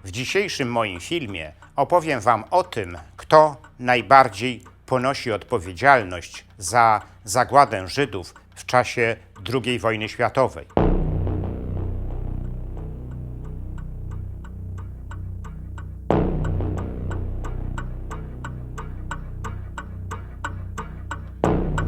W dzisiejszym moim filmie opowiem Wam o tym, kto najbardziej ponosi odpowiedzialność za zagładę Żydów w czasie II wojny światowej.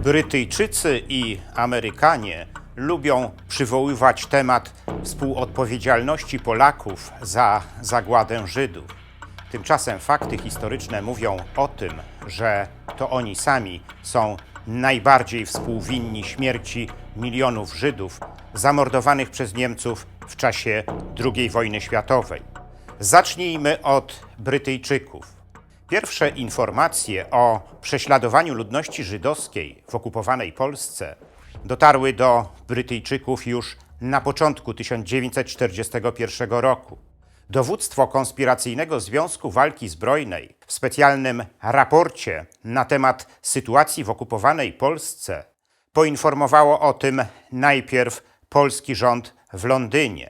Brytyjczycy i Amerykanie lubią przywoływać temat współodpowiedzialności Polaków za zagładę Żydów. Tymczasem fakty historyczne mówią o tym, że to oni sami są najbardziej współwinni śmierci milionów Żydów zamordowanych przez Niemców w czasie II wojny światowej. Zacznijmy od Brytyjczyków. Pierwsze informacje o prześladowaniu ludności żydowskiej w okupowanej Polsce dotarły do Brytyjczyków już na początku 1941 roku. Dowództwo Konspiracyjnego Związku Walki Zbrojnej w specjalnym raporcie na temat sytuacji w okupowanej Polsce poinformowało o tym najpierw polski rząd w Londynie.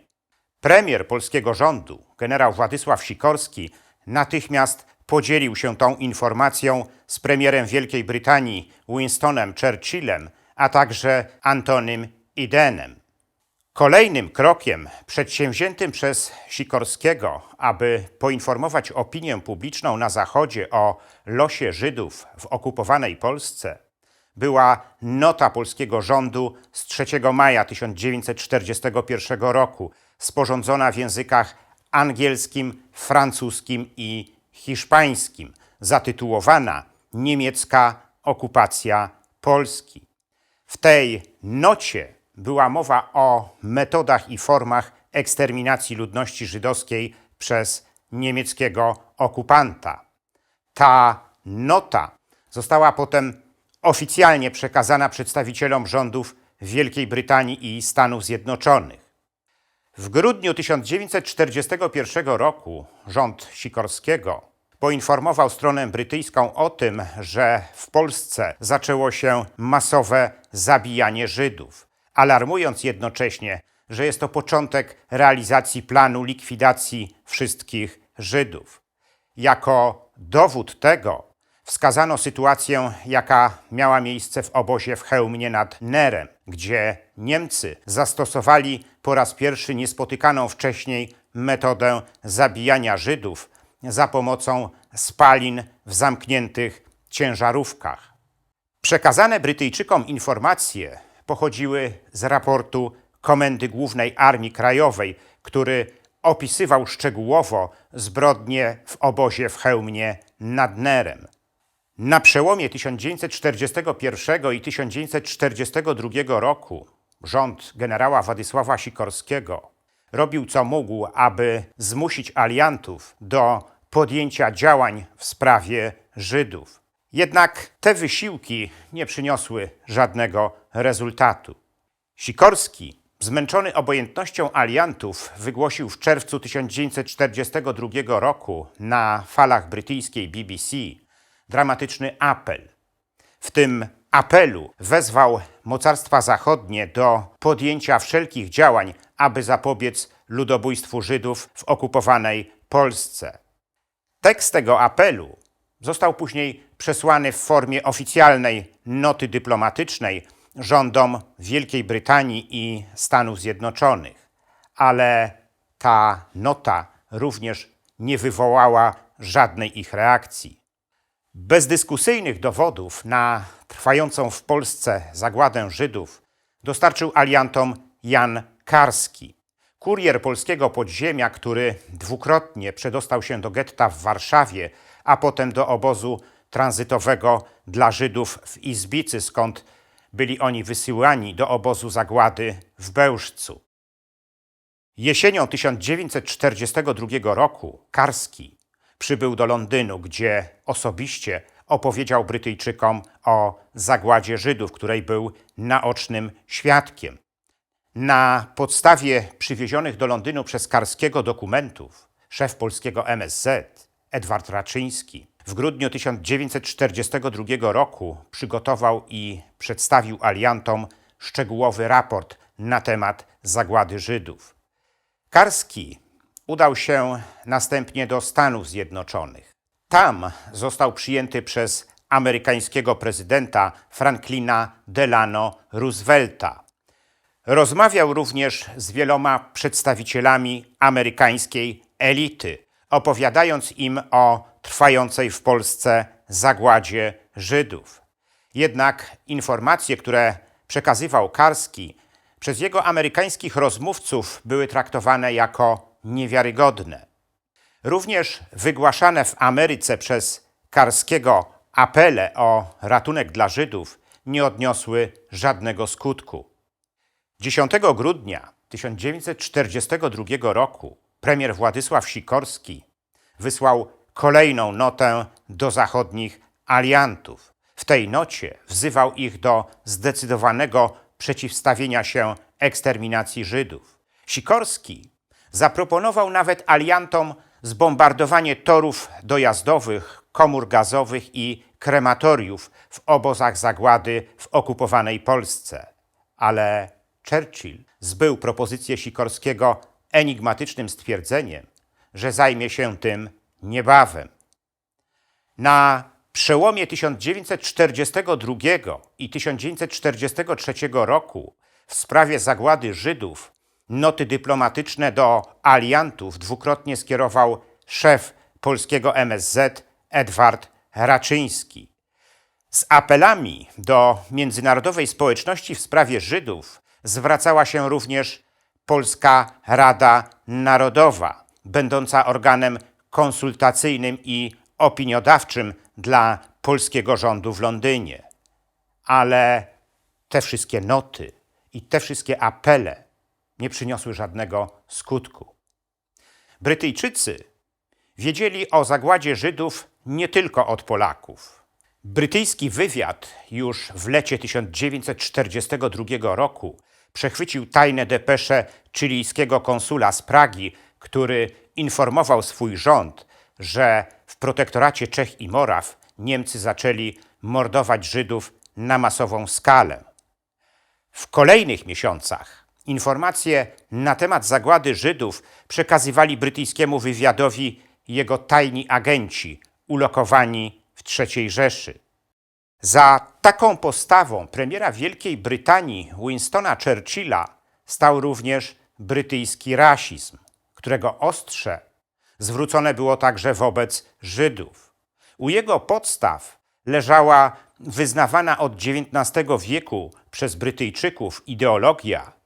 Premier polskiego rządu, generał Władysław Sikorski, natychmiast podzielił się tą informacją z premierem Wielkiej Brytanii Winstonem Churchillem, a także Antonym Edenem. Kolejnym krokiem przedsięwziętym przez Sikorskiego, aby poinformować opinię publiczną na Zachodzie o losie Żydów w okupowanej Polsce, była nota polskiego rządu z 3 maja 1941 roku, sporządzona w językach angielskim, francuskim i hiszpańskim, zatytułowana Niemiecka okupacja Polski. W tej nocie była mowa o metodach i formach eksterminacji ludności żydowskiej przez niemieckiego okupanta. Ta nota została potem oficjalnie przekazana przedstawicielom rządów Wielkiej Brytanii i Stanów Zjednoczonych. W grudniu 1941 roku rząd Sikorskiego poinformował stronę brytyjską o tym, że w Polsce zaczęło się masowe zabijanie Żydów, alarmując jednocześnie, że jest to początek realizacji planu likwidacji wszystkich Żydów. Jako dowód tego wskazano sytuację, jaka miała miejsce w obozie w Chełmnie nad Nerem, gdzie Niemcy zastosowali po raz pierwszy niespotykaną wcześniej metodę zabijania Żydów za pomocą spalin w zamkniętych ciężarówkach. Przekazane Brytyjczykom informacje pochodziły z raportu Komendy Głównej Armii Krajowej, który opisywał szczegółowo zbrodnie w obozie w Chełmnie nad Nerem. Na przełomie 1941 i 1942 roku rząd generała Władysława Sikorskiego robił co mógł, aby zmusić aliantów do podjęcia działań w sprawie Żydów. Jednak te wysiłki nie przyniosły żadnego rezultatu. Sikorski, zmęczony obojętnością aliantów, wygłosił w czerwcu 1942 roku na falach brytyjskiej BBC dramatyczny apel. W tym apelu wezwał mocarstwa zachodnie do podjęcia wszelkich działań, aby zapobiec ludobójstwu Żydów w okupowanej Polsce. Tekst tego apelu został później przesłany w formie oficjalnej noty dyplomatycznej rządom Wielkiej Brytanii i Stanów Zjednoczonych, ale ta nota również nie wywołała żadnej ich reakcji. Bezdyskusyjnych dowodów na trwającą w Polsce zagładę Żydów dostarczył aliantom Jan Karski, kurier polskiego podziemia, który dwukrotnie przedostał się do getta w Warszawie, a potem do obozu tranzytowego dla Żydów w Izbicy, skąd byli oni wysyłani do obozu zagłady w Bełżcu. Jesienią 1942 roku Karski przybył do Londynu, gdzie osobiście opowiedział Brytyjczykom o zagładzie Żydów, której był naocznym świadkiem. Na podstawie przywiezionych do Londynu przez Karskiego dokumentów szef polskiego MSZ, Edward Raczyński, w grudniu 1942 roku przygotował i przedstawił aliantom szczegółowy raport na temat zagłady Żydów. Karski udał się następnie do Stanów Zjednoczonych. Tam został przyjęty przez amerykańskiego prezydenta Franklina Delano Roosevelta. Rozmawiał również z wieloma przedstawicielami amerykańskiej elity, opowiadając im o trwającej w Polsce zagładzie Żydów. Jednak informacje, które przekazywał Karski, przez jego amerykańskich rozmówców były traktowane jako niewiarygodne. Również wygłaszane w Ameryce przez Karskiego apele o ratunek dla Żydów nie odniosły żadnego skutku. 10 grudnia 1942 roku premier Władysław Sikorski wysłał kolejną notę do zachodnich aliantów. W tej nocie wzywał ich do zdecydowanego przeciwstawienia się eksterminacji Żydów. Sikorski zaproponował nawet aliantom zbombardowanie torów dojazdowych, komór gazowych i krematoriów w obozach zagłady w okupowanej Polsce. Ale Churchill zbył propozycję Sikorskiego enigmatycznym stwierdzeniem, że zajmie się tym niebawem. Na przełomie 1942 i 1943 roku w sprawie zagłady Żydów noty dyplomatyczne do aliantów dwukrotnie skierował szef polskiego MSZ Edward Raczyński. Z apelami do międzynarodowej społeczności w sprawie Żydów zwracała się również Polska Rada Narodowa, będąca organem konsultacyjnym i opiniodawczym dla polskiego rządu w Londynie. Ale te wszystkie noty i te wszystkie apele nie przyniosły żadnego skutku. Brytyjczycy wiedzieli o zagładzie Żydów nie tylko od Polaków. Brytyjski wywiad już w lecie 1942 roku przechwycił tajne depesze chilijskiego konsula z Pragi, który informował swój rząd, że w protektoracie Czech i Moraw Niemcy zaczęli mordować Żydów na masową skalę. W kolejnych miesiącach informacje na temat zagłady Żydów przekazywali brytyjskiemu wywiadowi jego tajni agenci ulokowani w III Rzeszy. Za taką postawą premiera Wielkiej Brytanii Winstona Churchilla stał również brytyjski rasizm, którego ostrze zwrócone było także wobec Żydów. U jego podstaw leżała wyznawana od XIX wieku przez Brytyjczyków ideologia,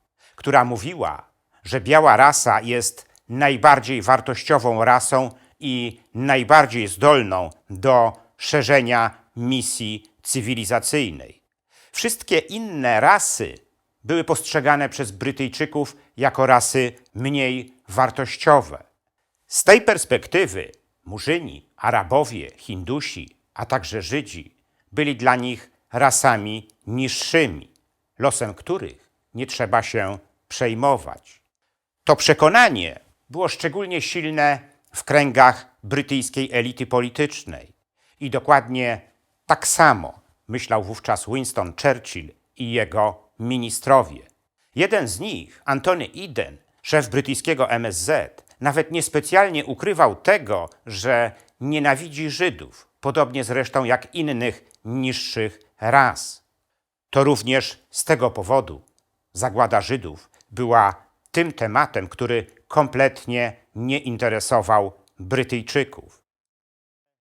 która mówiła, że biała rasa jest najbardziej wartościową rasą i najbardziej zdolną do szerzenia misji cywilizacyjnej. Wszystkie inne rasy były postrzegane przez Brytyjczyków jako rasy mniej wartościowe. Z tej perspektywy Murzyni, Arabowie, Hindusi, a także Żydzi byli dla nich rasami niższymi, losem których nie trzeba się przejmować. To przekonanie było szczególnie silne w kręgach brytyjskiej elity politycznej i dokładnie tak samo myślał wówczas Winston Churchill i jego ministrowie. Jeden z nich, Antony Eden, szef brytyjskiego MSZ, nawet niespecjalnie ukrywał tego, że nienawidzi Żydów, podobnie zresztą jak innych niższych ras. To również z tego powodu zagłada Żydów była tym tematem, który kompletnie nie interesował Brytyjczyków.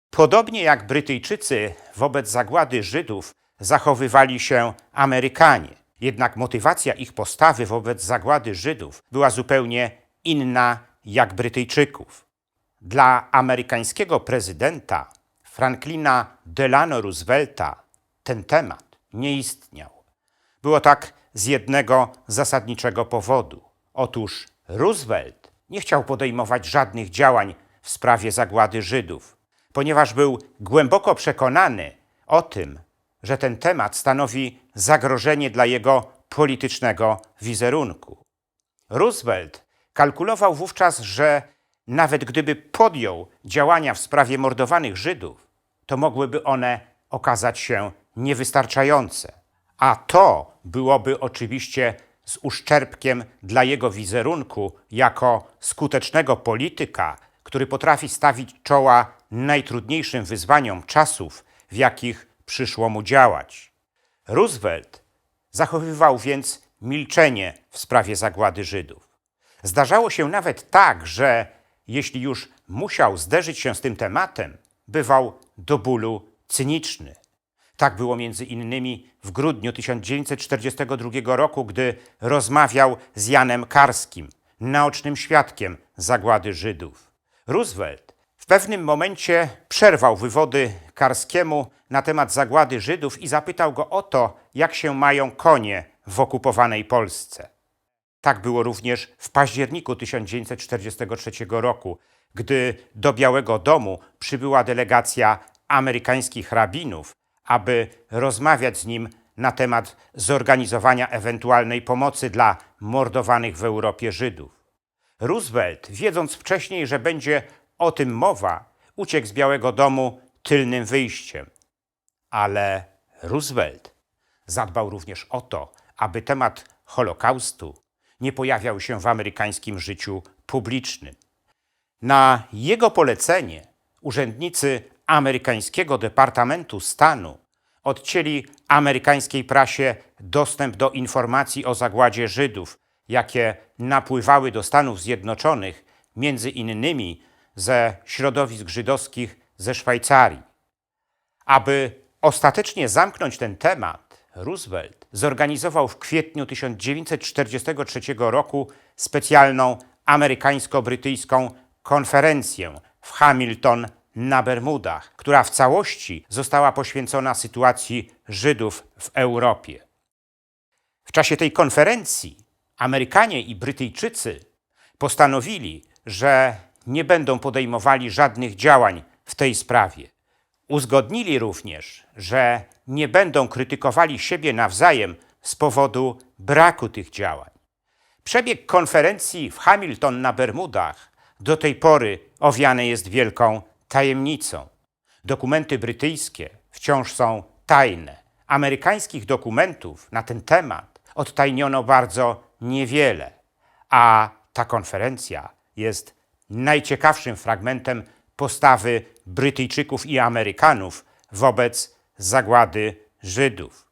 Podobnie jak Brytyjczycy wobec zagłady Żydów zachowywali się Amerykanie. Jednak motywacja ich postawy wobec zagłady Żydów była zupełnie inna jak Brytyjczyków. Dla amerykańskiego prezydenta Franklina Delano Roosevelta ten temat nie istniał. Było tak z jednego zasadniczego powodu. Otóż Roosevelt nie chciał podejmować żadnych działań w sprawie zagłady Żydów, ponieważ był głęboko przekonany o tym, że ten temat stanowi zagrożenie dla jego politycznego wizerunku. Roosevelt kalkulował wówczas, że nawet gdyby podjął działania w sprawie mordowanych Żydów, to mogłyby one okazać się niewystarczające. A to byłoby oczywiście z uszczerbkiem dla jego wizerunku jako skutecznego polityka, który potrafi stawić czoła najtrudniejszym wyzwaniom czasów, w jakich przyszło mu działać. Roosevelt zachowywał więc milczenie w sprawie zagłady Żydów. Zdarzało się nawet tak, że jeśli już musiał zderzyć się z tym tematem, bywał do bólu cyniczny. Tak było między innymi w grudniu 1942 roku, gdy rozmawiał z Janem Karskim, naocznym świadkiem zagłady Żydów. Roosevelt w pewnym momencie przerwał wywody Karskiemu na temat zagłady Żydów i zapytał go o to, jak się mają konie w okupowanej Polsce. Tak było również w październiku 1943 roku, gdy do Białego Domu przybyła delegacja amerykańskich rabinów, aby rozmawiać z nim na temat zorganizowania ewentualnej pomocy dla mordowanych w Europie Żydów. Roosevelt, wiedząc wcześniej, że będzie o tym mowa, uciekł z Białego Domu tylnym wyjściem. Ale Roosevelt zadbał również o to, aby temat Holokaustu nie pojawiał się w amerykańskim życiu publicznym. Na jego polecenie urzędnicy amerykańskiego Departamentu Stanu odcięli amerykańskiej prasie dostęp do informacji o zagładzie Żydów, jakie napływały do Stanów Zjednoczonych, między innymi ze środowisk żydowskich ze Szwajcarii. Aby ostatecznie zamknąć ten temat, Roosevelt zorganizował w kwietniu 1943 roku specjalną amerykańsko-brytyjską konferencję w Hamilton na Bermudach, która w całości została poświęcona sytuacji Żydów w Europie. W czasie tej konferencji Amerykanie i Brytyjczycy postanowili, że nie będą podejmowali żadnych działań w tej sprawie. Uzgodnili również, że nie będą krytykowali siebie nawzajem z powodu braku tych działań. Przebieg konferencji w Hamilton na Bermudach do tej pory owiany jest wielką tajemnicą. Dokumenty brytyjskie wciąż są tajne. Amerykańskich dokumentów na ten temat odtajniono bardzo niewiele, a ta konferencja jest najciekawszym fragmentem postawy Brytyjczyków i Amerykanów wobec zagłady Żydów.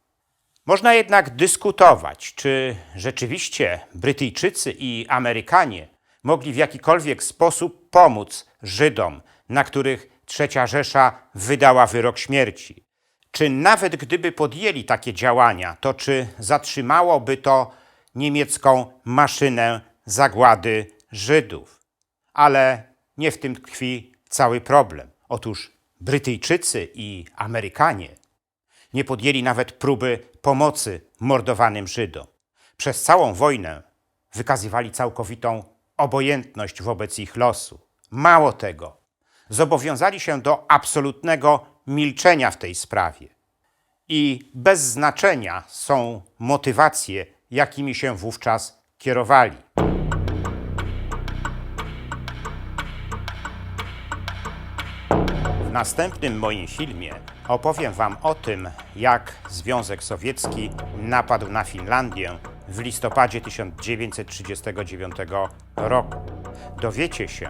Można jednak dyskutować, czy rzeczywiście Brytyjczycy i Amerykanie mogli w jakikolwiek sposób pomóc Żydom, na których III Rzesza wydała wyrok śmierci. Czy nawet gdyby podjęli takie działania, to czy zatrzymałoby to niemiecką maszynę zagłady Żydów? Ale nie w tym tkwi cały problem. Otóż Brytyjczycy i Amerykanie nie podjęli nawet próby pomocy mordowanym Żydom. Przez całą wojnę wykazywali całkowitą obojętność wobec ich losu. Mało tego, zobowiązali się do absolutnego milczenia w tej sprawie. I bez znaczenia są motywacje, jakimi się wówczas kierowali. W następnym moim filmie opowiem Wam o tym, jak Związek Sowiecki napadł na Finlandię w listopadzie 1939 roku. Dowiecie się,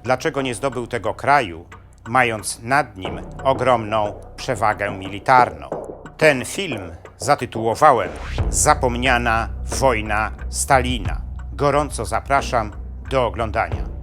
dlaczego nie zdobył tego kraju, mając nad nim ogromną przewagę militarną. Ten film zatytułowałem Zapomniana wojna Stalina. Gorąco zapraszam do oglądania.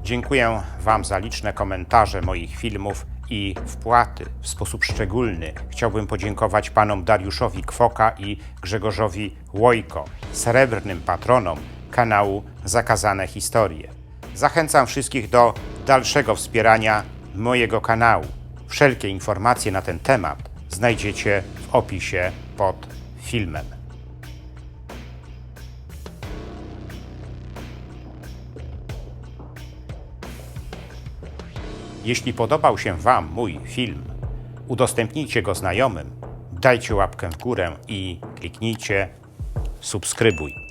Dziękuję Wam za liczne komentarze moich filmów i wpłaty. W sposób szczególny chciałbym podziękować panom Dariuszowi Kwoka i Grzegorzowi Łojko, srebrnym patronom kanału Zakazane Historie. Zachęcam wszystkich do dalszego wspierania mojego kanału. Wszelkie informacje na ten temat znajdziecie w opisie pod filmem. Jeśli podobał się Wam mój film, udostępnijcie go znajomym, dajcie łapkę w górę i kliknijcie subskrybuj.